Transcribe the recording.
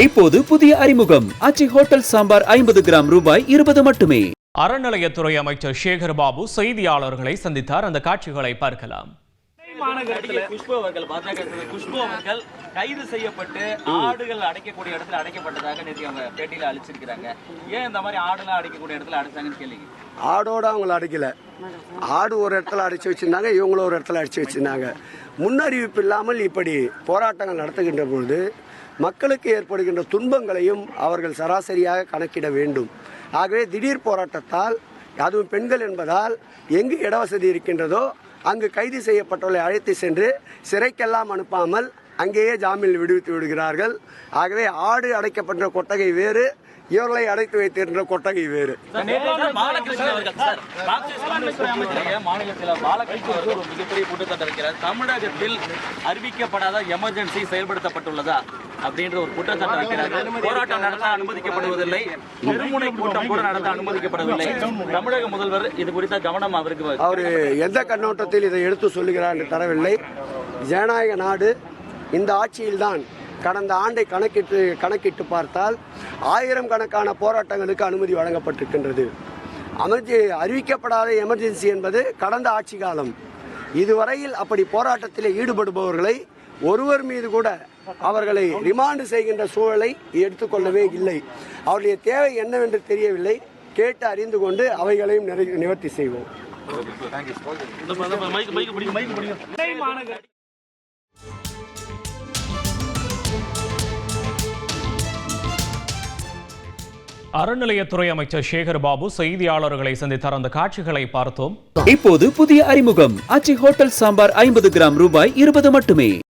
இப்போது புதிய அறிமுகம் ஆச்சி ஹோட்டல் சாம்பார் 50 கிராம் ரூபாய் 20 மட்டுமே. அறநிலையத்துறை அமைச்சர் சேகர் பாபு செய்தியாளர்களை சந்தித்தார். அந்த காட்சிகளை பார்க்கலாம். குஷ்பு அவர்கள் கைது செய்யப்பட்டு ஆடுகள் அடைக்கக்கூடிய இடத்துல அடைக்கப்பட்டதாக நேற்று அவங்க பேட்டியில அழிச்சிருக்கிறாங்க. ஏன் இந்த மாதிரி ஆடுலாம் அடைக்கக்கூடிய இடத்துல அடைச்சாங்கன்னு கேள்வி. ஆடோட அவங்கள அடைக்கல, ஆடு ஒரு இடத்துல அடைச்சி வச்சிருந்தாங்க, இவங்களும் ஒரு இடத்துல அடைச்சி வச்சிருந்தாங்க. முன்னறிவிப்பு இல்லாமல் இப்படி போராட்டங்கள் நடத்துகின்ற பொழுது மக்களுக்கு ஏற்படுகின்ற துன்பங்களையும் அவர்கள் சராசரியாக கணக்கிட வேண்டும். ஆகவே திடீர் போராட்டத்தால், அதுவும் பெண்கள் என்பதால் எங்கு இடவசதி இருக்கின்றதோ அங்கு கைது செய்யப்பட்டவர்களை அழைத்து சென்று சிறைக்கெல்லாம் அனுப்பாமல் அங்கேயே ஜாமீனில் விடுவித்து விடுகிறார்கள். ஆகவே ஆடு அடைக்கப்பட்ட கொட்டகை வேறு, இவர்களை அடைத்து வைத்திருக்கின்ற கொட்டகை வேறு. மிகப்பெரிய குற்றச்சாட்டு இருக்கிறார். தமிழகத்தில் அறிவிக்கப்படாத எமர்ஜென்சி செயல்படுத்தப்பட்டுள்ளதா அப்படின்ற ஒரு குற்றச்சாட்டு வைக்கிறார்கள். போராட்டம் நடத்த அனுமதிக்கப்படுவதில்லை, திருமுனை கூட்டம் கூட நடத்த அனுமதிக்கப்படவில்லை. தமிழக முதல்வர் இது குறித்த கவனம் அவருக்கு அவர் எந்த கண்ணோட்டத்தில் இதை எடுத்து சொல்லுகிறார் என்று தரவில்லை. ஜனநாயக நாடு. இந்த ஆட்சியில்தான் கடந்த ஆண்டை கணக்கிட்டு பார்த்தால் 1000 கணக்கான போராட்டங்களுக்கு அனுமதி வழங்கப்பட்டிருக்கின்றது. அறிவிக்கப்படாத எமர்ஜென்சி என்பது கடந்த ஆட்சி காலம். இதுவரையில் அப்படி போராட்டத்தில் ஈடுபடுபவர்களை ஒருவர் மீது கூட அவர்களை ரிமாண்ட் செய்கின்ற சூழலை எடுத்துக்கொள்ளவே இல்லை. அவருடைய தேவை என்னவென்று தெரியவில்லை. கேட்டு அறிந்து கொண்டு அவைகளையும் நிவர்த்தி செய்வோம். அறநிலையத்துறை அமைச்சர் சேகர் பாபு செய்தியாளர்களை சந்தித்தார். அந்த காட்சிகளை பார்த்தோம். இப்போது புதிய அறிமுகம் ஆச்சி ஹோட்டல் சாம்பார் 50 கிராம் ரூபாய் 20 மட்டுமே.